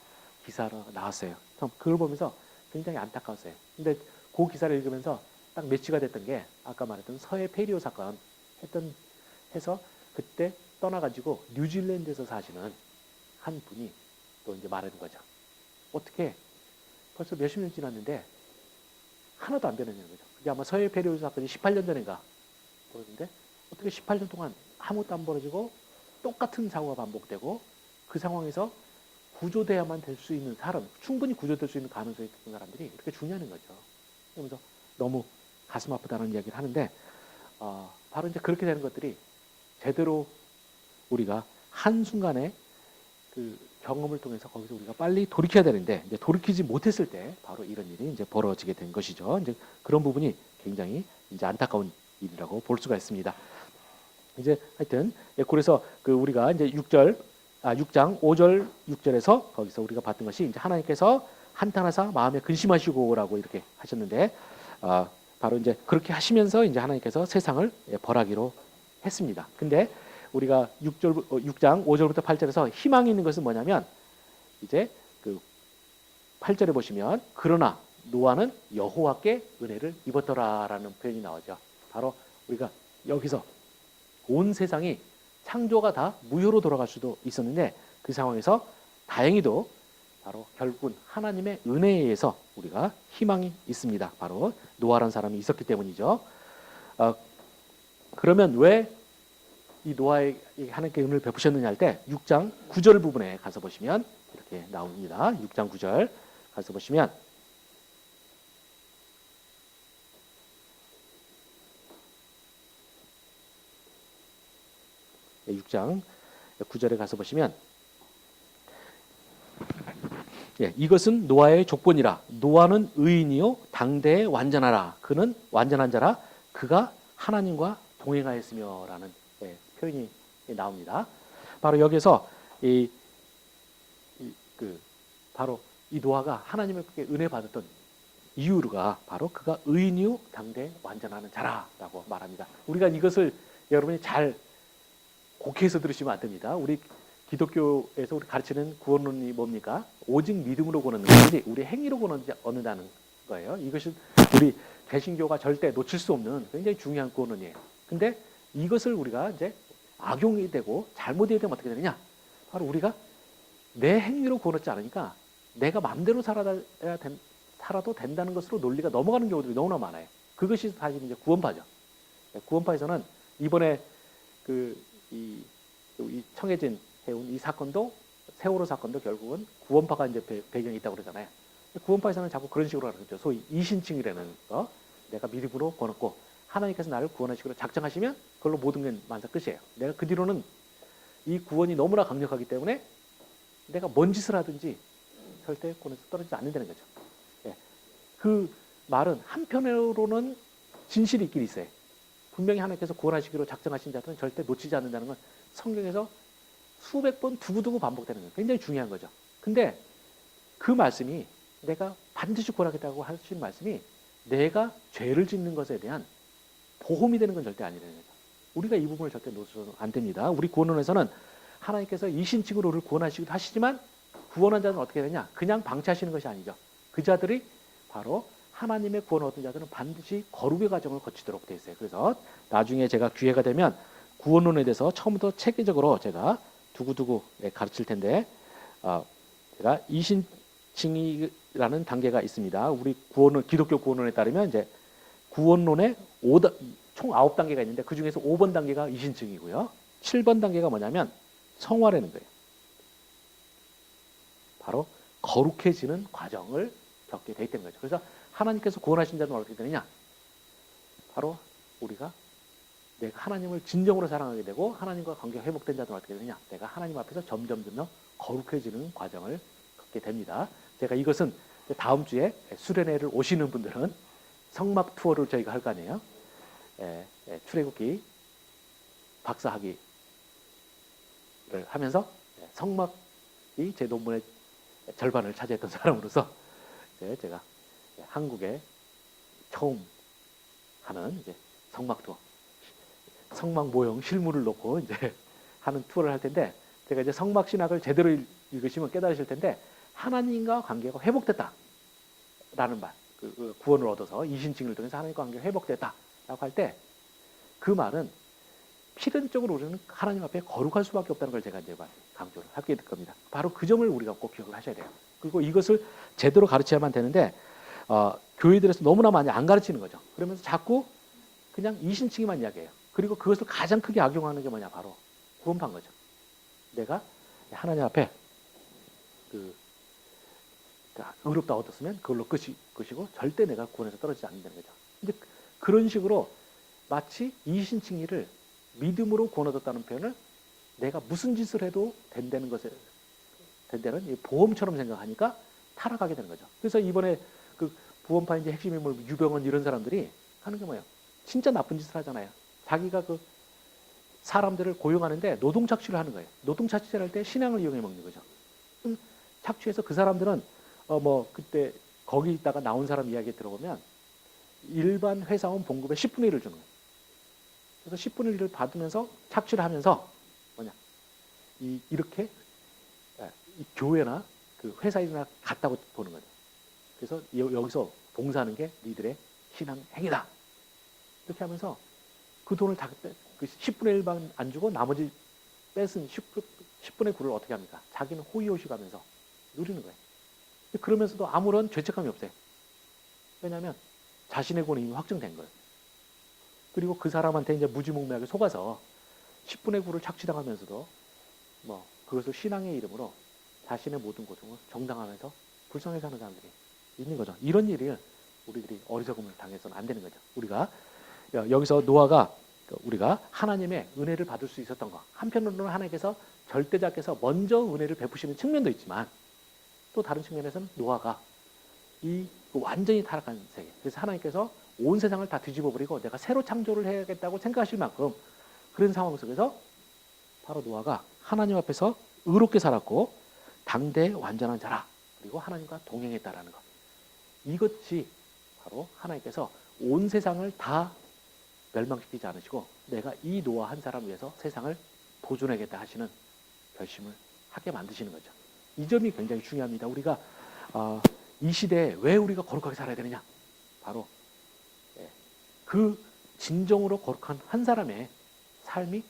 A: 기사로 나왔어요. 그걸 보면서 굉장히 안타까웠어요. 근데 그 기사를 읽으면서 딱 매치가 됐던 게 아까 말했던 서해 페리오 사건 해서 그때 떠나가지고 뉴질랜드에서 사시는 한 분이 또 이제 말하는 거죠. 어떻게 벌써 몇십 년 지났는데 하나도 안 되는 거죠. 그게 아마 서해 페리오 사건이 18년 전인가 그러는데 어떻게 18년 동안 아무것도 안 벌어지고 똑같은 사고가 반복되고 그 상황에서 구조돼야만 될 수 있는 사람, 충분히 구조될 수 있는 가능성이 있는 사람들이 이렇게 중요한 거죠. 그러면서 너무 가슴 아프다는 이야기를 하는데 바로 이제 그렇게 되는 것들이 제대로 우리가 한순간에 그 경험을 통해서 거기서 우리가 빨리 돌이켜야 되는데 이제 돌이키지 못했을 때 바로 이런 일이 이제 벌어지게 된 것이죠. 이제 그런 부분이 굉장히 이제 안타까운 일이라고 볼 수가 있습니다. 이제 하여튼 그래서 우리가 이제 6장 5절 6절에서 거기서 우리가 봤던 것이 이제 하나님께서 한탄하사 마음에 근심하시고라고 이렇게 하셨는데 바로 이제 그렇게 하시면서 이제 하나님께서 세상을 벌하기로 했습니다. 근데 우리가 6장 5절부터 8절에서 희망이 있는 것은 뭐냐면 이제 8절에 보시면 그러나 노아는 여호와께 은혜를 입었더라라는 표현이 나오죠. 바로 우리가 여기서 온 세상이 창조가 다 무효로 돌아갈 수도 있었는데 그 상황에서 다행히도 바로 결국은 하나님의 은혜에 의해서 우리가 희망이 있습니다. 바로 노아라는 사람이 있었기 때문이죠. 그러면 왜 이 노아에게 하나님께 은혜를 베푸셨느냐 할 때 6장 9절 부분에 가서 보시면 이렇게 나옵니다. 6장 9절 가서 보시면 6장 9절에 가서 보시면 이것은 노아의 족본이라. 노아는 의인이요 당대에 완전하라. 그는 완전한 자라. 그가 하나님과 동행하였으며라는 표현이 나옵니다. 바로 여기서 바로 이 노아가 하나님께 은혜 받았던 이유가 바로 그가 의인이요 당대에 완전하는 자라라고 말합니다. 우리가 이것을 여러분이 잘 곡해서 들으시면 안 됩니다. 우리 기독교에서 우리 가르치는 구원론이 뭡니까? 오직 믿음으로 구원하는 것이지 우리 행위로 구원한다는 거예요. 이것이 우리 개신교가 절대 놓칠 수 없는 굉장히 중요한 구원론이에요. 근데 이것을 우리가 이제 악용이 되고 잘못이 되면 어떻게 되느냐? 바로 우리가 내 행위로 구원받지 않으니까 내가 마음대로 살아도 된다는 것으로 논리가 넘어가는 경우들이 너무나 많아요. 그것이 사실 이제 구원파죠. 구원파에서는 이번에 이 청해진 해운 이 사건도 세월호 사건도 결국은 구원파가 이제 배경이 있다고 그러잖아요. 구원파에서는 자꾸 그런 식으로 가르쳐죠. 소위 이신칭이라는 거. 내가 믿음으로 구원했고 하나님께서 나를 구원하시기로 작정하시면 그걸로 모든 게 만사 끝이에요. 내가 그 뒤로는 이 구원이 너무나 강력하기 때문에 내가 뭔 짓을 하든지 절대 구원에서 떨어지지 않는다는 거죠. 그 말은 한편으로는 진실이 있긴 있어요. 분명히 하나님께서 구원하시기로 작정하신 자들은 절대 놓치지 않는다는 건 성경에서 수백 번 두고두고 반복되는 거예요. 굉장히 중요한 거죠. 근데 그 말씀이 내가 반드시 구원하겠다고 하신 말씀이 내가 죄를 짓는 것에 대한 보험이 되는 건 절대 아니라는 거죠. 우리가 이 부분을 절대 놓쳐서는 안 됩니다. 우리 구원론에서는 하나님께서 이신칭으로 우리를 구원하시기도 하시지만 구원한 자는 어떻게 되냐? 그냥 방치하시는 것이 아니죠. 그 자들이 바로 하나님의 구원을 얻은 자들은 반드시 거룩의 과정을 거치도록 되어 있어요. 그래서 나중에 제가 기회가 되면 구원론에 대해서 처음부터 체계적으로 제가 두고두고 가르칠 텐데 제가 이신칭이라는 단계가 있습니다. 우리 구원론, 기독교 구원론에 따르면 이제 구원론에 총 9단계가 있는데 그 중에서 5번 단계가 이신칭이고요. 7번 단계가 뭐냐면 성화라는 거예요. 바로 거룩해지는 과정을 겪게 돼 있다는 거죠. 그래서 하나님께서 구원하신 자는 어떻게 되느냐? 바로 우리가 내가 하나님을 진정으로 사랑하게 되고 하나님과 관계가 회복된 자들은 어떻게 되느냐? 내가 하나님 앞에서 점점 거룩해지는 과정을 겪게 됩니다. 제가 이것은 다음 주에 수련회를 오시는 분들은 성막 투어를 저희가 할 거 아니에요. 출애굽기 박사학위를 하면서 성막이 제 논문의 절반을 차지했던 사람으로서 제가 한국에 처음 하는 이제 성막 투어, 성막 모형 실물을 놓고 이제 하는 투어를 할 텐데 제가 이제 성막 신학을 제대로 읽으시면 깨달으실 텐데 하나님과 관계가 회복됐다라는 말, 그 구원을 얻어서 이신칭을 통해서 하나님과 관계가 회복됐다라고 할 때 그 말은 필연적으로 우리는 하나님 앞에 거룩할 수밖에 없다는 걸 제가 이제 강조를 하게 될 겁니다. 바로 그 점을 우리가 꼭 기억을 하셔야 돼요. 그리고 이것을 제대로 가르쳐야만 되는데 교회들에서 너무나 많이 안 가르치는 거죠. 그러면서 자꾸 그냥 이신칭이만 이야기해요. 그리고 그것을 가장 크게 악용하는 게 뭐냐? 바로 구원파인 거죠. 내가 하나님 앞에 의롭다 얻었으면 그걸로 끝이고 절대 내가 구원에서 떨어지지 않는다는 거죠. 근데 그런 식으로 마치 이신칭의를 믿음으로 구원 얻었다는 표현을 내가 무슨 짓을 해도 된다는 보험처럼 생각하니까 타락하게 되는 거죠. 그래서 이번에 그 구원파 이제 핵심 인물 유병헌 이런 사람들이 하는 게 뭐예요? 진짜 나쁜 짓을 하잖아요. 자기가 그 사람들을 고용하는데 노동 착취를 하는 거예요. 노동 착취를 할 때 신앙을 이용해 먹는 거죠. 착취해서 그 사람들은 그때 거기 있다가 나온 사람 이야기 들어보면 일반 회사원 봉급의 10분의 1을 주는 거예요. 그래서 10분의 1을 받으면서 착취를 하면서 이렇게 이 교회나 그 회사이나 같다고 보는 거죠. 그래서 여기서 봉사하는 게 니들의 신앙 행위다. 이렇게 하면서 그 돈을 다, 그 10분의 1만 안 주고 나머지 뺏은 10분의 9를 어떻게 합니까? 자기는 호의호식 하면서 누리는 거예요. 그러면서도 아무런 죄책감이 없어요. 왜냐하면 자신의 권이 이미 확정된 거예요. 그리고 그 사람한테 이제 무지몽매하게 속아서 10분의 9를 착취당하면서도 뭐 그것을 신앙의 이름으로 자신의 모든 고통을 정당화하면서 불쌍히 사는 사람들이 있는 거죠. 이런 일을 우리들이 어리석음을 당해서는 안 되는 거죠. 우리가 여기서 노아가 우리가 하나님의 은혜를 받을 수 있었던 것, 한편으로는 하나님께서 절대자께서 먼저 은혜를 베푸시는 측면도 있지만 또 다른 측면에서는 노아가 이 완전히 타락한 세계, 그래서 하나님께서 온 세상을 다 뒤집어버리고 내가 새로 창조를 해야겠다고 생각하실 만큼 그런 상황 속에서 바로 노아가 하나님 앞에서 의롭게 살았고 당대의 완전한 자라, 그리고 하나님과 동행했다라는 것. 이것이 바로 하나님께서 온 세상을 다 멸망시키지 않으시고 내가 이 노아 한 사람 위해서 세상을 보존하겠다 하시는 결심을 하게 만드시는 거죠. 이 점이 굉장히 중요합니다. 우리가 이 시대에 왜 우리가 거룩하게 살아야 되느냐? 바로 그 진정으로 거룩한 한 사람의 삶이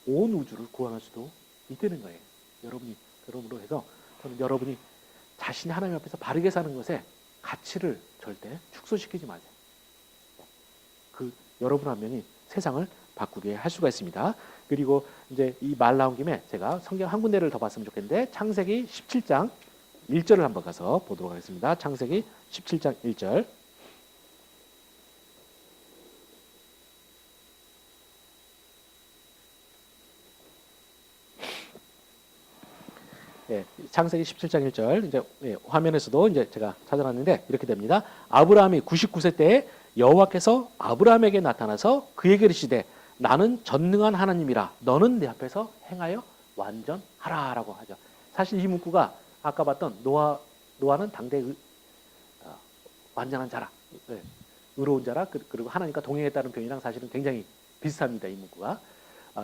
A: 온 우주를 구원할 수도 있다는 거예요. 여러분으로 해서 저는 여러분이 자신이 하나님 앞에서 바르게 사는 것에 가치를 절대 축소시키지 마세요. 그 여러분 한 명이 세상을 바꾸게 할 수가 있습니다. 그리고 이제 이 말 나온 김에 제가 성경 한 군데를 더 봤으면 좋겠는데 창세기 17장 1절을 한번 가서 보도록 하겠습니다. 창세기 17장 1절. 창세기 17장 1절. 이제 화면에서도 이제 제가 찾아놨는데 이렇게 됩니다. 아브라함이 99세 때에 여호와께서 아브라함에게 나타나서 그에게 이르시되 나는 전능한 하나님이라 너는 내 앞에서 행하여 완전하라라고 하죠. 사실 이 문구가 아까 봤던 노아는 당대의 완전한 자라, 의로운 자라, 그리고 하나님과 동행했다는 표현이랑 사실은 굉장히 비슷합니다. 이 문구가.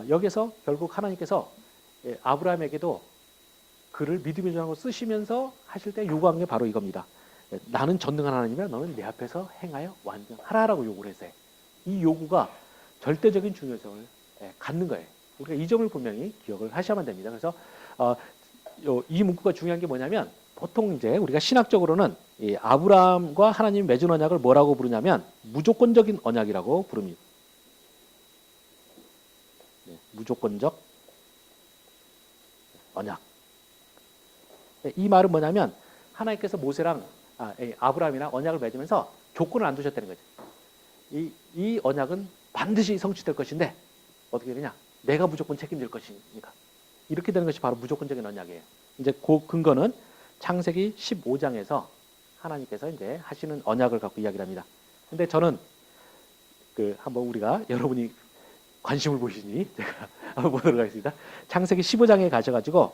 A: 여기서 결국 하나님께서 아브라함에게도 그를 믿음의 조상으로 쓰시면서 하실 때 요구한 게 바로 이겁니다. 나는 전능한 하나님이라 너는 내 앞에서 행하여 완전하라라고 요구를 했어요. 이 요구가 절대적인 중요성을 갖는 거예요. 우리가 이 점을 분명히 기억을 하셔야만 됩니다. 그래서 이 문구가 중요한 게 뭐냐면 보통 이제 우리가 신학적으로는 이 아브라함과 하나님이 맺은 언약을 뭐라고 부르냐면 무조건적인 언약이라고 부릅니다. 무조건적 언약. 이 말은 뭐냐면 하나님께서 모세랑 아브라함이랑 언약을 맺으면서 조건을 안 두셨다는 거죠. 이 언약은 반드시 성취될 것인데 어떻게 되냐? 내가 무조건 책임질 것이니까. 이렇게 되는 것이 바로 무조건적인 언약이에요. 이제 그 근거는 창세기 15장에서 하나님께서 이제 하시는 언약을 갖고 이야기를 합니다. 근데 저는 한번 우리가 여러분이 관심을 보시니 제가 한번 보도록 하겠습니다. 창세기 15장에 가셔가지고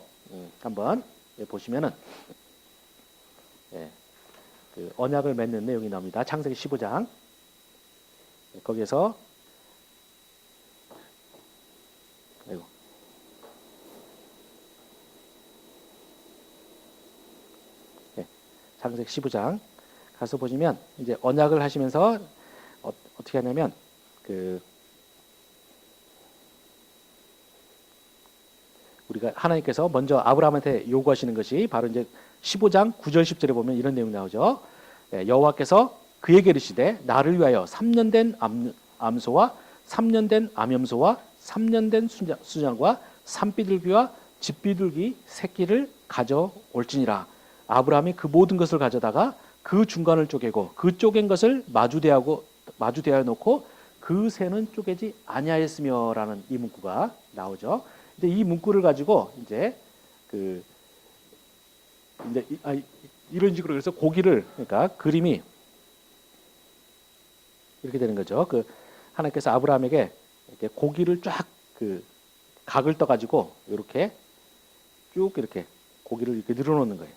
A: 한번 보시면은 그 언약을 맺는 내용이 나옵니다. 창세기 15장. 거기에서 창세기 15장 가서 보시면 이제 언약을 하시면서 어떻게 하냐면 우리가 하나님께서 먼저 아브라함한테 요구하시는 것이 바로 이제 15장 9절 10절에 보면 이런 내용이 나오죠. 여호와께서 그에게 이르시되 나를 위하여 3년 된 암소와 3년 된 암염소와 3년 된 수장과 산비둘기와 집비둘기 새끼를 가져올지니라. 아브라함이 그 모든 것을 가져다가 그 중간을 쪼개고 그 쪼갠 것을 마주대하여 놓고 그 새는 쪼개지 아니하였으며라는 이 문구가 나오죠. 근데 이 문구를 가지고 이제 이런 식으로 그래서 고기를 그러니까 그림이 이렇게 되는 거죠. 하나님께서 아브라함에게 이렇게 고기를 쫙 각을 떠 가지고 이렇게 쭉 이렇게 고기를 이렇게 늘어놓는 거예요.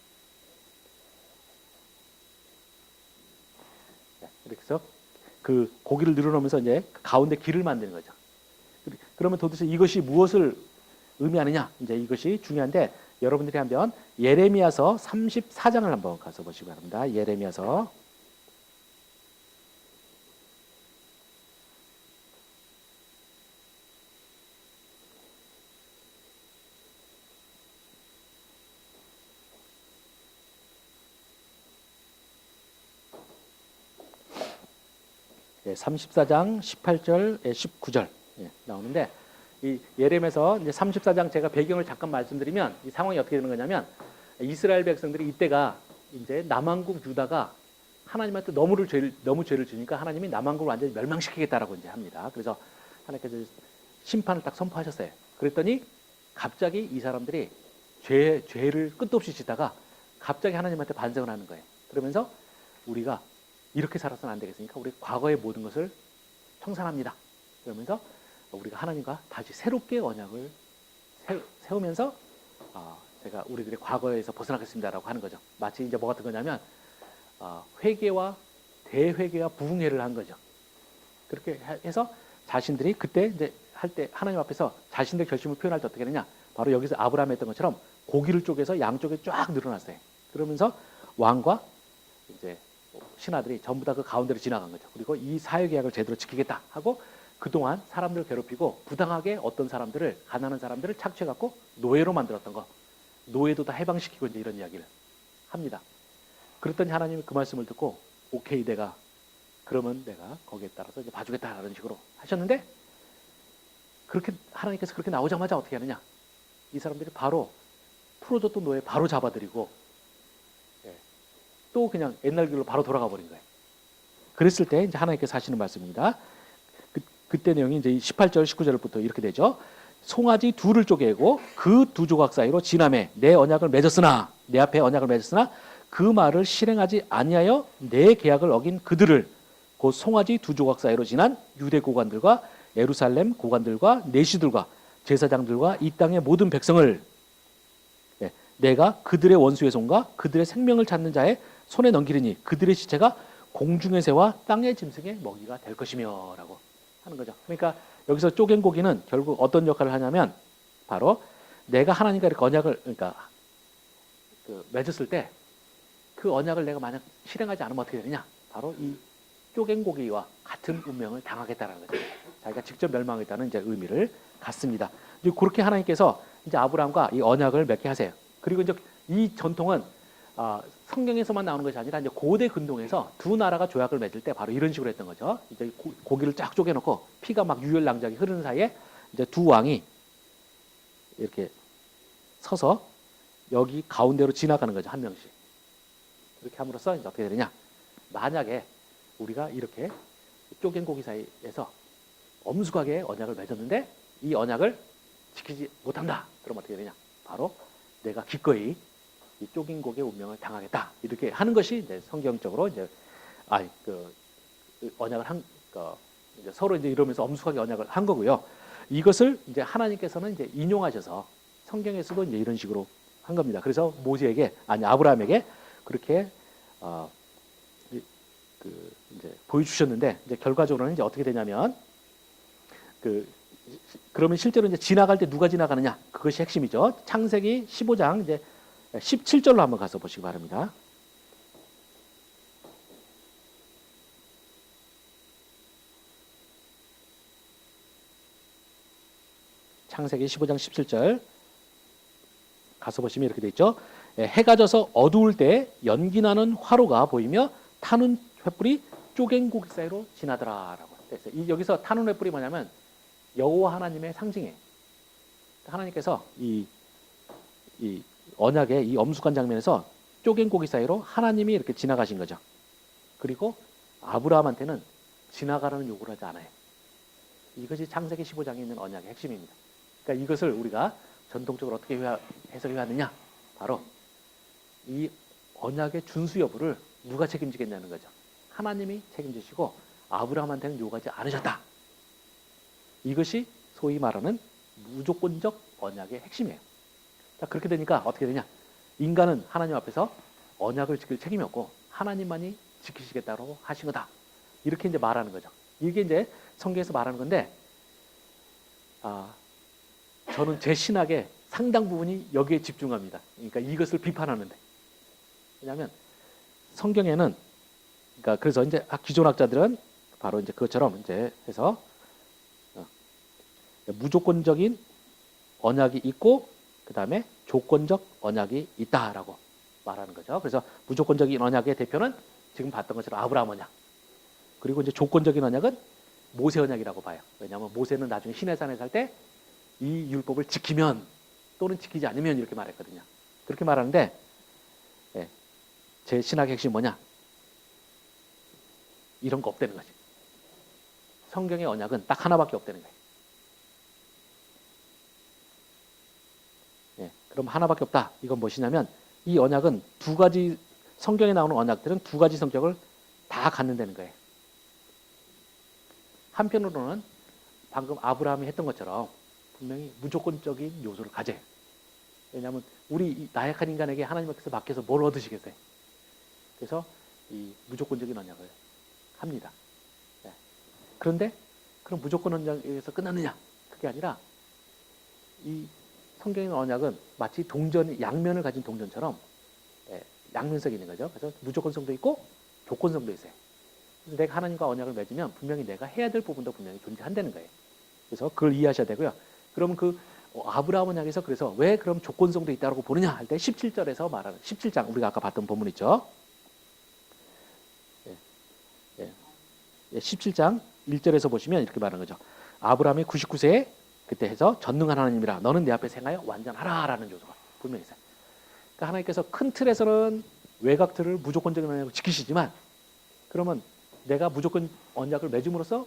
A: 이렇게 해서 그 고기를 늘어놓으면서 이제 가운데 길을 만드는 거죠. 그러면 도대체 이것이 무엇을 의미하느냐? 이제 이것이 중요한데 여러분들이 한번 예레미야서 34장을 한번 가서 보시기 바랍니다. 예레미야서 예, 34장 18절, 19절 나오는데 이 예레미야서 이제 34장 제가 배경을 잠깐 말씀드리면 이 상황이 어떻게 되는 거냐면 이스라엘 백성들이 이때가 이제 남왕국 유다가 하나님한테 너무 죄를 지니까 하나님이 남왕국을 완전히 멸망시키겠다라고 이제 합니다. 그래서 하나님께서 심판을 딱 선포하셨어요. 그랬더니 갑자기 이 사람들이 죄를 끝도 없이 지다가 갑자기 하나님한테 반성을 하는 거예요. 그러면서 우리가 이렇게 살아서는 안 되겠으니까 우리 과거의 모든 것을 청산합니다. 그러면서 우리가 하나님과 다시 새롭게 언약을 세우면서 제가 우리들의 과거에서 벗어나겠습니다라고 하는 거죠. 마치 이제 뭐 같은 거냐면 회개와 대회개와 부흥회를 한 거죠. 그렇게 해서 자신들이 그때 이제 할 때 하나님 앞에서 자신들 결심을 표현할 때 어떻게 되냐? 바로 여기서 아브라함이 했던 것처럼 고기를 쪼개서 양쪽에 쫙 늘어났어요. 그러면서 왕과 이제 신하들이 전부 다 그 가운데로 지나간 거죠. 그리고 이 사회계약을 제대로 지키겠다 하고 그동안 사람들을 괴롭히고 부당하게 어떤 사람들을 가난한 사람들을 착취해갖고 노예로 만들었던 거 노예도 다 해방시키고 이제 이런 이야기를 합니다. 그랬더니 하나님이 그 말씀을 듣고 오케이 그러면 내가 거기에 따라서 이제 봐주겠다라는 식으로 하셨는데 그렇게 하나님께서 그렇게 나오자마자 어떻게 하느냐? 이 사람들이 바로 풀어줬던 노예 바로 잡아들이고 또 그냥 옛날 길로 바로 돌아가 버린 거예요. 그랬을 때 이제 하나님께서 하시는 말씀입니다. 그때 내용이 이제 18절, 19절부터 이렇게 되죠. 송아지 둘을 쪼개고 그 두 조각 사이로 지남에 내 언약을 맺었으나 내 앞에 언약을 맺었으나 그 말을 실행하지 아니하여 내 계약을 어긴 그들을 곧 송아지 두 조각 사이로 지난 유대 고관들과 예루살렘 고관들과 내시들과 제사장들과 이 땅의 모든 백성을 내가 그들의 원수의 손과 그들의 생명을 찾는 자의 손에 넘기리니 그들의 시체가 공중의 새와 땅의 짐승의 먹이가 될 것이며 라고 하는 거죠. 그러니까 여기서 쪼갠 고기는 결국 어떤 역할을 하냐면 바로 내가 하나님과 이렇게 언약을 맺었을 때 그 언약을 내가 만약 실행하지 않으면 어떻게 되느냐? 바로 이 쪼갠 고기와 같은 운명을 당하겠다라는 거죠. 자기가 직접 멸망하겠다는 이제 의미를 갖습니다. 이제 그렇게 하나님께서 이제 아브라함과 이 언약을 맺게 하세요. 그리고 이제 이 전통은 성경에서만 나오는 것이 아니라 이제 고대 근동에서 두 나라가 조약을 맺을 때 바로 이런 식으로 했던 거죠. 이제 고기를 쫙 쪼개놓고 피가 막 유혈낭작이 흐르는 사이에 이제 두 왕이 이렇게 서서 여기 가운데로 지나가는 거죠. 한 명씩. 이렇게 함으로써 이제 어떻게 되느냐? 만약에 우리가 이렇게 쪼갠 고기 사이에서 엄숙하게 언약을 맺었는데 이 언약을 지키지 못한다. 그럼 어떻게 되느냐? 바로 내가 기꺼이 이 쪼긴 고기의 운명을 당하겠다. 이렇게 하는 것이 이제 성경적으로 이제 언약을 이제 서로 이제 이러면서 엄숙하게 언약을 한 거고요. 이것을 이제 하나님께서는 이제 인용하셔서 성경에서도 이제 이런 식으로 한 겁니다. 그래서 아브라함에게 그렇게 이제 보여주셨는데 이제 결과적으로는 이제 어떻게 되냐면 그러면 실제로 이제 지나갈 때 누가 지나가느냐? 그것이 핵심이죠. 창세기 15장 이제 17절로 한번 가서 보시기 바랍니다. 창세기 15장 17절 가서 보시면 이렇게 돼 있죠. 해가 져서 어두울 때 연기 나는 화로가 보이며 타는 횃불이 쪼갠 고기 사이로 지나더라라고 됐어요. 여기서 타는 횃불이 뭐냐면 여호와 하나님의 상징이에요. 하나님께서 이 언약의 이 엄숙한 장면에서 쪼갠 고기 사이로 하나님이 이렇게 지나가신 거죠. 그리고 아브라함한테는 지나가라는 요구를 하지 않아요. 이것이 창세기 15장에 있는 언약의 핵심입니다. 그러니까 이것을 우리가 전통적으로 어떻게 해석해 왔느냐? 바로 이 언약의 준수 여부를 누가 책임지겠냐는 거죠. 하나님이 책임지시고 아브라함한테는 요구하지 않으셨다. 이것이 소위 말하는 무조건적 언약의 핵심이에요. 자, 그렇게 되니까 어떻게 되냐? 인간은 하나님 앞에서 언약을 지킬 책임이 없고 하나님만이 지키시겠다고 하신 거다. 이렇게 이제 말하는 거죠. 이게 이제 성경에서 말하는 건데, 저는 제 신학의 상당 부분이 여기에 집중합니다. 그러니까 이것을 비판하는데. 왜냐하면 성경에는, 그러니까 그래서 이제 기존 학자들은 바로 이제 그것처럼 이제 해서 무조건적인 언약이 있고 그 다음에 조건적 언약이 있다라고 말하는 거죠. 그래서 무조건적인 언약의 대표는 지금 봤던 것처럼 아브라함 언약. 그리고 이제 조건적인 언약은 모세 언약이라고 봐요. 왜냐하면 모세는 나중에 시내산에 살 때 이 율법을 지키면 또는 지키지 않으면 이렇게 말했거든요. 그렇게 말하는데 제 신학의 핵심이 뭐냐? 이런 거 없다는 거지. 성경의 언약은 딱 하나밖에 없다는 거예요. 그럼 하나밖에 없다. 이건 무엇이냐면 이 언약은 두 가지, 성경에 나오는 언약들은 두 가지 성격을 다 갖는다는 거예요. 한편으로는 방금 아브라함이 했던 것처럼 분명히 무조건적인 요소를 가져요. 왜냐하면 우리 나약한 인간에게 하나님께서 맡겨서 뭘 얻으시겠어요? 그래서 이 무조건적인 언약을 합니다. 그런데 그럼 무조건 언약에서 끝났느냐? 그게 아니라 이 성경의 언약은 마치 동전, 양면을 가진 동전처럼 양면성이 있는 거죠. 그래서 무조건성도 있고 조건성도 있어요. 그래서 내가 하나님과 언약을 맺으면 분명히 내가 해야 될 부분도 분명히 존재한다는 거예요. 그래서 그걸 이해하셔야 되고요. 그러면 그 아브라함 언약에서 그래서 왜 그럼 조건성도 있다고 보느냐 할 때 17절에서 말하는 17장 우리가 아까 봤던 본문 있죠. 17장 1절에서 보시면 이렇게 말하는 거죠. 아브라함이 99세에 그때 해서 전능한 하나님이라 너는 내 앞에 행하여 완전하라 라는 요소가 분명히 있어요. 그러니까 하나님께서 큰 틀에서는 외곽 틀을 무조건적인 언약을 지키시지만 그러면 내가 무조건 언약을 맺음으로써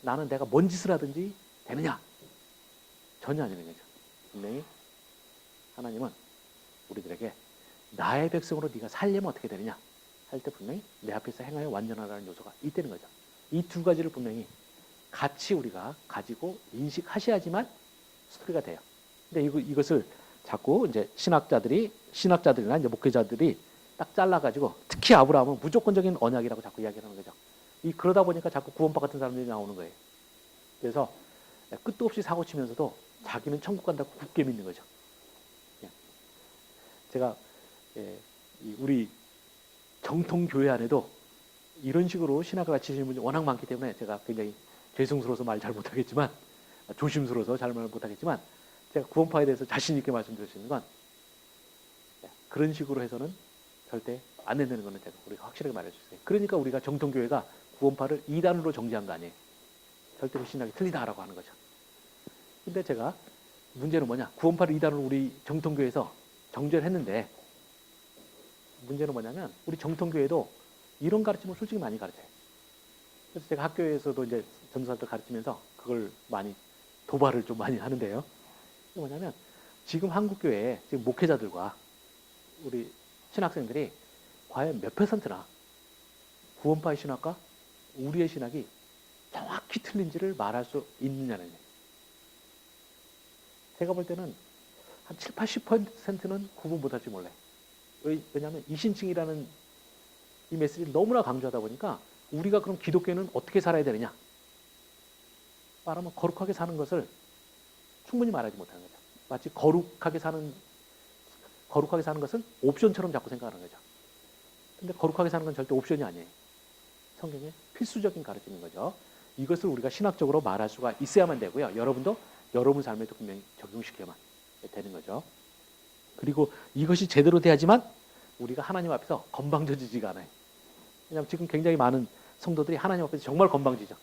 A: 나는 내가 뭔 짓을 하든지 되느냐? 전혀 아니는 거죠. 분명히 하나님은 우리들에게 나의 백성으로 네가 살려면 어떻게 되느냐 할 때 분명히 내 앞에서 행하여 완전하라는 요소가 있다는 거죠. 이 두 가지를 분명히 같이 우리가 가지고 인식하셔야지만 스토리가 돼요. 근데 이것을 자꾸 이제 신학자들이나 이제 목회자들이 딱 잘라가지고 특히 아브라함은 무조건적인 언약이라고 자꾸 이야기하는 거죠. 그러다 보니까 자꾸 구원파 같은 사람들이 나오는 거예요. 그래서 끝도 없이 사고 치면서도 자기는 천국 간다고 굳게 믿는 거죠. 제가 우리 정통 교회 안에도 이런 식으로 신학을 가르치시는 분이 워낙 많기 때문에 제가 굉장히 죄송스러워서 말 잘 못하겠지만 조심스러워서 잘 말 못하겠지만 제가 구원파에 대해서 자신 있게 말씀드릴 수 있는 건 그런 식으로 해서는 절대 안 된다는 거는 제가 우리가 확실하게 말할 수 있어요. 그러니까 우리가 정통교회가 구원파를 이단으로 정죄한 거 아니에요. 절대로 신학이 틀리다라고 하는 거죠. 근데 제가 문제는 뭐냐? 구원파를 이단으로 우리 정통교회에서 정죄를 했는데 문제는 뭐냐면 우리 정통교회도 이런 가르침을 솔직히 많이 가르쳐요. 그래서 제가 학교에서도 이제 전도사들 가르치면서 그걸 많이 도발을 좀 많이 하는데요. 뭐냐면 지금 한국교회에 지금 목회자들과 우리 신학생들이 과연 몇 %나 구원파의 신학과 우리의 신학이 정확히 틀린지를 말할 수 있느냐는 얘기예요. 제가 볼 때는 한 7, 80%는 구분 못할지 몰라요. 왜냐하면 이신칭이라는 이 메시지를 너무나 강조하다 보니까 우리가 그럼 기독교는 어떻게 살아야 되느냐? 말하면 거룩하게 사는 것을 충분히 말하지 못하는 거죠. 마치 거룩하게 사는 것은 옵션처럼 자꾸 생각하는 거죠. 근데 거룩하게 사는 건 절대 옵션이 아니에요. 성경의 필수적인 가르침인 거죠. 이것을 우리가 신학적으로 말할 수가 있어야만 되고요. 여러분도 여러분 삶에도 분명히 적용시켜야만 되는 거죠. 그리고 이것이 제대로 돼야지만 우리가 하나님 앞에서 건방져지지가 않아요. 왜냐하면 지금 굉장히 많은 성도들이 하나님 앞에서 정말 건방지죠.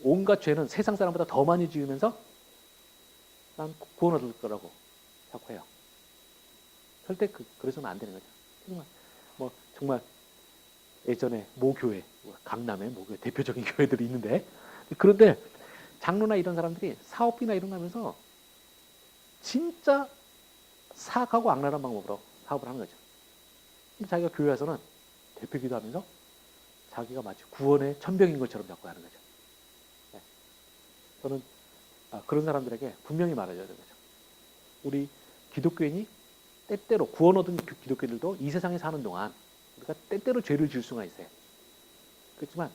A: 온갖 죄는 세상 사람보다 더 많이 지으면서 난 구원 얻을 거라고 자꾸 해요. 절대 그래서는 안 되는 거죠. 정말 예전에 모교회, 강남에 모교회 대표적인 교회들이 있는데 그런데 장로나 이런 사람들이 사업비나 이런 거 하면서 진짜 사악하고 악랄한 방법으로 사업을 하는 거죠. 자기가 교회 와서는 대표기도 하면서 자기가 마치 구원의 천병인 것처럼 자꾸 하는 거죠. 저는 그런 사람들에게 분명히 말해줘야 되는 거죠. 우리 기독교인이 때때로 구원 얻은 기독교인들도 이 세상에 사는 동안 우리가 때때로 죄를 지을 수가 있어요. 그렇지만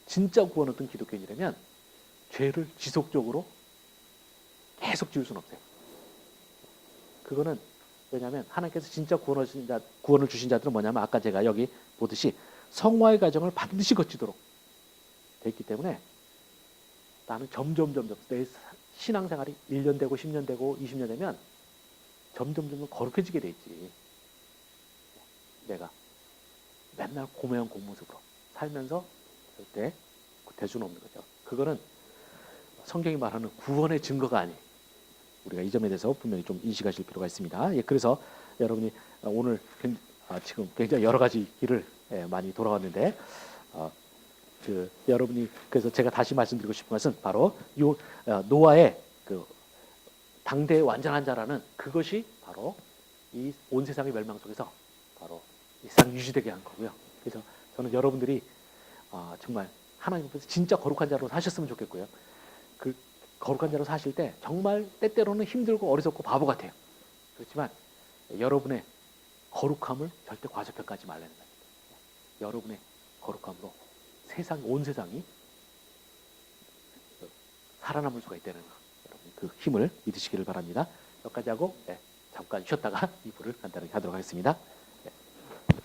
A: 진짜 구원 얻은 기독교인이라면 죄를 지속적으로 계속 지을 수는 없어요. 그거는 왜냐하면 하나님께서 진짜 구원을 주신 자들은 뭐냐면 아까 제가 여기 보듯이 성화의 과정을 반드시 거치도록 돼 있기 때문에 나는 점점 내 신앙생활이 1년 되고 10년 되고 20년 되면 점점 거룩해지게 돼 있지. 내가 맨날 고매한 공모습으로 살면서 절대 될 수는 없는 거죠. 그거는 성경이 말하는 구원의 증거가 아니. 우리가 이 점에 대해서 분명히 좀 인식하실 필요가 있습니다. 예, 그래서 여러분이 오늘 지금 굉장히 여러 가지 길을 많이 돌아왔는데 여러분이 그래서 제가 다시 말씀드리고 싶은 것은 바로 노아의 그 당대의 완전한 자라는 그것이 바로 이 온 세상의 멸망 속에서 바로 이 세상 유지되게 한 거고요. 그래서 저는 여러분들이 정말 하나님 앞에서 진짜 거룩한 자로 사셨으면 좋겠고요. 그 거룩한 자로 사실 때 정말 때때로는 힘들고 어리석고 바보 같아요. 그렇지만 여러분의 거룩함을 절대 과소평가하지 말라는 겁니다. 여러분의 거룩함으로 온 세상이 살아남을 수가 있다는 거. 여러분 그 힘을 믿으시기를 바랍니다. 여기까지 하고 잠깐 쉬었다가 2부를 간단하게 하도록 하겠습니다.